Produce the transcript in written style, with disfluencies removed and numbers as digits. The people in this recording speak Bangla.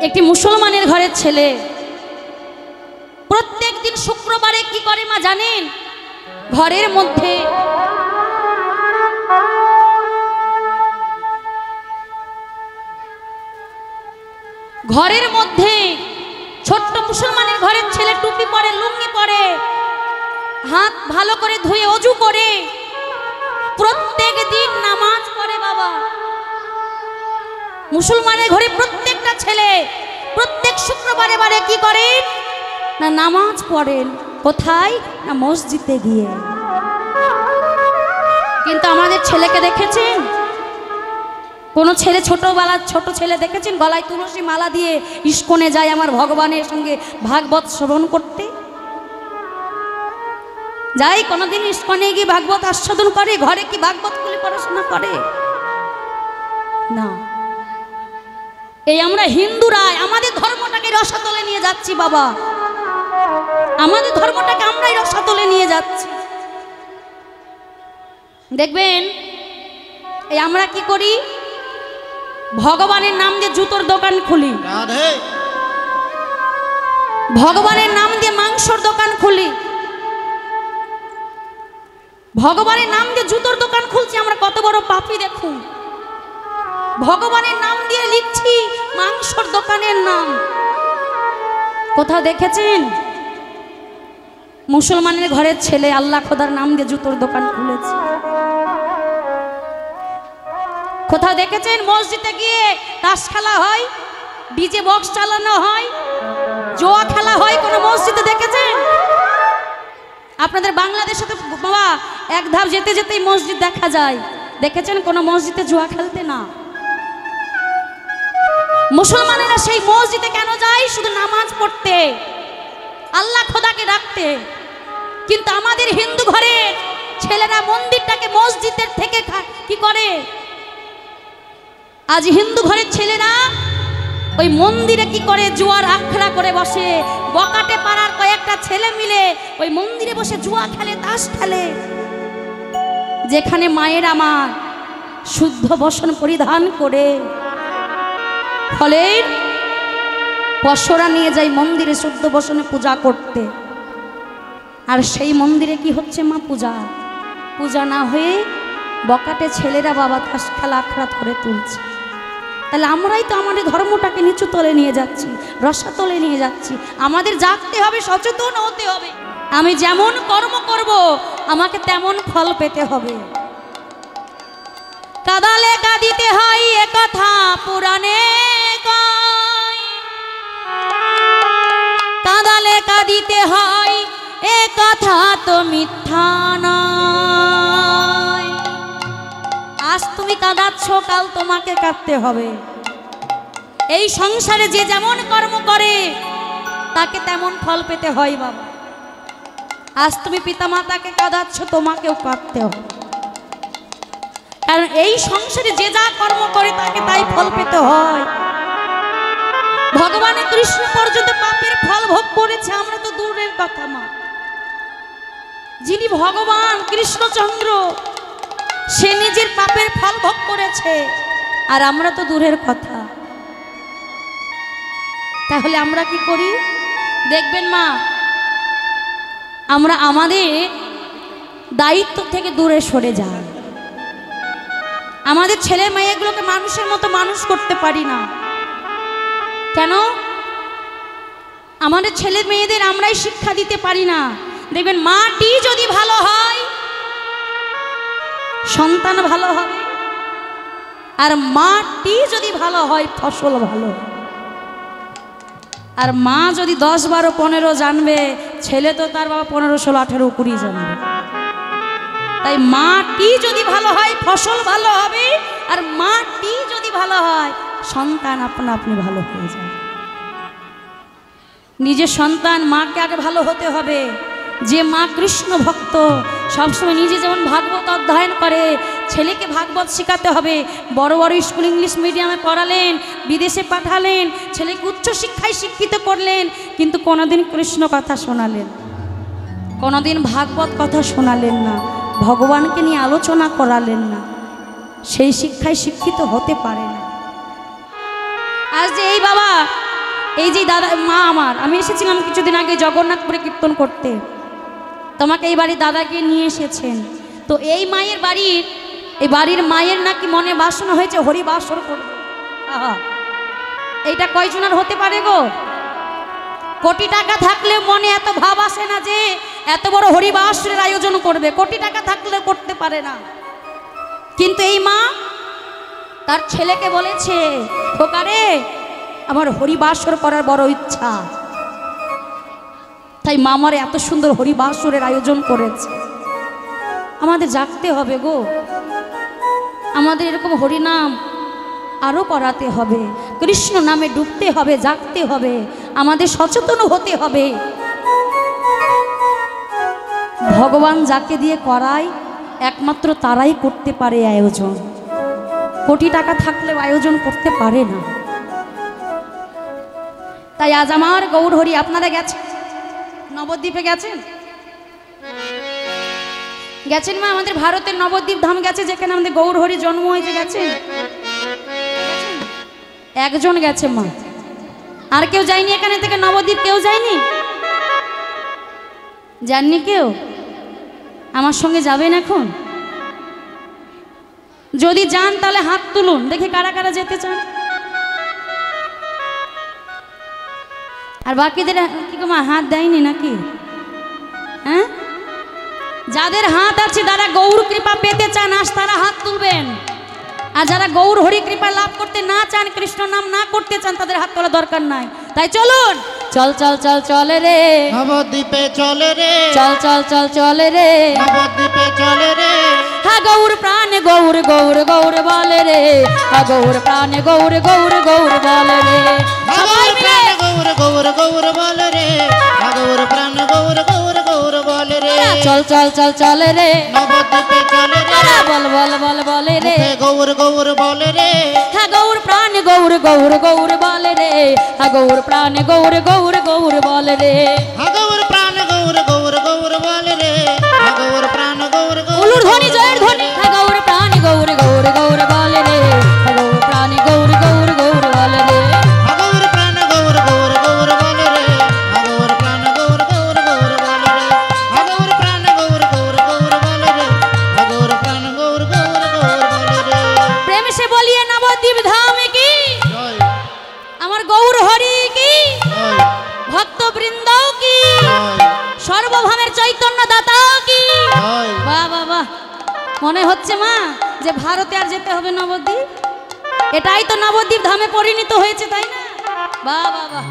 একটি মুসলমানের ঘরের ছেলে প্রত্যেক দিন শুক্রবারে কি করে মা জানেন? ঘরের মধ্যে ছোট্ট মুসলমানের ঘরের ছেলে টুপি পরে, লুঙ্গি পরে, হাত ভালো করে ধুয়ে অজু করে প্রত্যেক দিন নামাজ পড়ে। বাবা, মুসলমানের ঘরে প্রত্যেকটা ছেলে প্রত্যেক শুক্রবারে বারে কি করেন না নামাজ পড়েন। কোথায়? না মসজিদে গিয়ে। কিন্তু আমাদের ছেলেকে দেখেছেন? কোনো ছেলে ছোট ছেলে দেখেছেন গলায় তুলসী মালা দিয়ে ইস্কনে যায় আমার ভগবানের সঙ্গে ভাগবত শ্রবণ করতে? যাই কোনোদিন ইস্কনে গিয়ে ভাগবত আস্বাদন করে? ঘরে কি ভাগবত খুলে পড়াশোনা করে? না। এই আমরা হিন্দুরা আমাদের ধর্মটাকে রসাতলে নিয়ে যাচ্ছি। বাবা, আমাদের ধর্মটাকে আমরাই রসাতলে নিয়ে যাচ্ছি। দেখবেন এই আমরা কি করি? ভগবানের নাম দিয়ে জুতোর দোকান খুলি, ভগবানের নাম দিয়ে মাংসর দোকান খুলি, ভগবানের নাম দিয়ে জুতোর দোকান খুলছি। আমরা কত বড় পাপী দেখুন। ভগবানের নাম দিয়ে লিখছি মাংসর দোকানের নাম। কোথাও দেখেছেন মুসলমানের ঘরের ছেলে আল্লাহ খোদার নাম দিয়ে জুতোর দোকান খুলেছে? কোথাও দেখেছেন মসজিদে গিয়ে তাস খেলা হয়, ডিজে বক্স চালানো হয়, জোয়া খেলা হয়? কোন মসজিদে দেখেছেন? আপনাদের বাংলাদেশে তো বাবা এক ধাপ যেতে যেতেই মসজিদ দেখা যায়। দেখেছেন কোন মসজিদে জুয়া খেলতে? না। মুসলমানেরা সেই মসজিদে কেন যায়? শুধু নামাজ পড়তে, আল্লাহ খোদাকে ডাকতে। কিন্তু আমাদের হিন্দু ঘরের ছেলেরা মন্দিরটাকে মসজিদের থেকে কি করে? আজ হিন্দু ঘরের ছেলেরা ওই মন্দিরে কি করে? জুয়ার আখড়া করে বসে। বকাটে পাড়ার কয়েকটা ছেলে মিলে ওই মন্দিরে বসে জুয়া খেলে, তাস খেলে। যেখানে মায়ের আমার শুদ্ধ বসন পরিধান করে ফলের পশরা নিয়ে যায় মন্দিরে শুদ্ধ বসনে পূজা করতে। আর সেই মন্দিরে কি হচ্ছে মা? পূজা। পূজা না হয়ে বকাটে ছেলেরা বাবা তাস খেলা আখড়া করে তুলছে। তাহলে আমরাই তো আমাদের ধর্মটাকে নিচু তলে নিয়ে যাচ্ছি, রসাতলে নিয়ে যাচ্ছি। আমাদের জাগতে হবে, সচেতন হতে হবে। আমি যেমন কর্ম করব আমাকে তেমন ফল পেতে হবে। কাদালে কাঁদিতে হয় এ কথা পুরাণে কয়, কাদালে কাঁদিতে হয় এ কথা তো মিথ্যা নয়। আজ তুমি কাঁদাচ্ছ, কাল তোমাকে কাঁদতে হবে। এই সংসারে যে যেমন কর্ম করে তাকে তেমন ফল পেতে হয়। বাবা, আজ তুমি পিতামাতাকে কাঁদাচ্ছ, তোমাকেও কাঁদতে হবে। কারণ এই সংসারে যে যা কর্ম করে তাকে তাই ফল পেতে হয়। ভগবানের কৃষ্ণ পর্যন্ত পাপের ফল ভোগ করেছে, আমরা তো দূরের কথা। মা, যিনি ভগবান কৃষ্ণচন্দ্র সে নিজের পাপের ফল ভোগ করেছে, আর আমরা তো দূরের কথা। তাহলে আমরা কি করি? দেখবেন মা, আমরা আমাদের দায়িত্ব থেকে দূরে সরে যাই। আমাদের ছেলে মেয়েগুলোকে মানুষের মতো মানুষ করতে পারি না। কেন? আমাদের ছেলে মেয়েদের আমরাই শিক্ষা দিতে পারি না। দেখবেন মাটি যদি ভালো হয় সন্তান ভালো হবে, আর মাটি যদি ভালো হয় ফসল ভালো। আর মা যদি 10, 12, 15 জানবে, ছেলে তো তার বাবা 15, 16, 18, 20 জানবে। তাই মাটি যদি ভালো হয় ফসল ভালো হবে, আর মাটি যদি ভালো হয় সন্তান আপনা আপনি ভালো হয়ে যায়। নিজের সন্তান মাকে আগে ভালো হতে হবে। যে মা কৃষ্ণ ভক্ত সবসময় নিজে যেমন ভাগবত অধ্যয়ন করে, ছেলেকে ভাগবত শেখাতে হবে। বড় বড় স্কুল ইংলিশ মিডিয়ামে পড়ালেন, বিদেশে পাঠালেন, ছেলেকে উচ্চ শিক্ষায় শিক্ষিত করলেন, কিন্তু কোনোদিন কৃষ্ণ কথা শোনালেন, কোনোদিন ভাগবত কথা শোনালেন না, ভগবানকে নিয়ে আলোচনা করালেন না। সেই শিক্ষায় শিক্ষিত হতে পারে না। আজ যে এই বাবা এই যে দাদা মা আমার, আমি এসেছিলাম কিছুদিন আগে জগন্নাথপুরে কীর্তন করতে, তোমাকে এই বাড়ির দাদাকে নিয়ে এসেছেন। তো এই মায়ের বাড়ির, এই বাড়ির মায়ের নাকি মনে বাসনা হয়েছে হরিবাসর করবে। আহা, এইটা কয়জনের হতে পারে গো? কোটি টাকা থাকলে মনে এত ভাব আসে না যে এত বড় হরিবাসরের আয়োজন করবে, কোটি টাকা থাকলে করতে পারে না। কিন্তু এই মা তার ছেলেকে বলেছে, খোকারে আমার হরিবাসর করার বড় ইচ্ছা, তাই মা আমার এত সুন্দর হরিবাসরের আয়োজন করেছে। আমাদের জাগতে হবে গো, আমাদের এরকম হরিনাম আরও করাতে হবে, কৃষ্ণ নামে ডুবতে হবে, জাগতে হবে, আমাদের সচেতন হতে হবে। ভগবান যাকে দিয়ে করায় একমাত্র তারাই করতে পারে আয়োজন, কোটি টাকা থাকলেও আয়োজন করতে পারে না। তাই আজ আমার গৌর হরি, আপনারা গেছেন নবদ্বীপে? গেছেন গেছেন মা? আমাদের ভারতের নবদ্বীপ ধাম গেছে, যেখানে আমাদের গৌর হরি জন্ম হয়েছে, গেছেন? একজন গেছে মা, আর কেউ যায়নি এখানে থেকে নবদ্বীপ? কেউ যায়নি? যাননি কেউ? আমার সঙ্গে যাবেন এখন? যদি যান তাহলে হাত তুলুন, দেখি কারা কারা যেতে চান। আর বাকিদের কি মা হাত দেয়নি নাকি? হ্যাঁ, যাদের হাত আছে তারা গৌর কৃপা পেতে চান, আজ তারা হাত তুলবেন। আর যারা গৌর হরি কৃপা লাভ করতে না চান, কৃষ্ণ নাম না করতে চান, তাদের হাত তোলা দরকার নাই। তাই চলুন, চল চল চল চলে রে নবদ্বীপে চলে রে, চল চল চল চলে রে নবদ্বীপে চলে রে। হ্যাঁ গৌর প্রাণে গৌর গৌর গৌর বলে রে, হ্যাঁ গৌর প্রাণে গৌর গৌর গৌর বলে রে। সবাই মিলে গৌর গৌর গৌর বলে রে, গৌর প্রাণ গৌর গৌর গৌর বলে রে। চল চল চল চলে রে নবদ্বীপে চলে রে, বল বল বল বলে রে, গৌর গৌর বলে রে। হ্যাঁ গৌর প্রাণে গৌর গৌর গৌর বলে রে, হ্যাঁ গৌর প্রাণে গৌর গৌর গৌর বলে রে। গৌর প্রাণ গৌর গৌর গৌর বলে রে, গৌর প্রাণ গৌর গৌর। উলুর ধ্বনি জয়ের ধ্বনি, হ্যাঁ গৌর প্রাণে গৌর গৌর গৌর বলে রে, হ্যাঁ গৌর প্রাণে গৌর গৌর গৌর বলে রে। গৌর প্রাণ গৌর গৌর গৌর বলে রে, গৌর প্রাণ গৌর গৌর গৌর বলে রে, গৌর প্রাণ গৌর গৌর গৌর বলে রে, গৌর প্রাণ গৌর গৌর গৌর বলে রে। প্রেম সে বলিয়ে নবদ্বীপ ধাম কি, জয় আমার গৌর হরি কি, জয় ভক্তবৃন্দ কি, জয় সর্বভাবের চৈতন্য দাতা কি। জয়। বাহ বাহ বাহ, মনে হচ্ছে মা যে ভারতে আর যেতে হবে নবদ্বীপ, এটাই তো নবদ্বীপ ধামে পরিণত হয়েছে, তাই না? বাহ বাহ বাহ।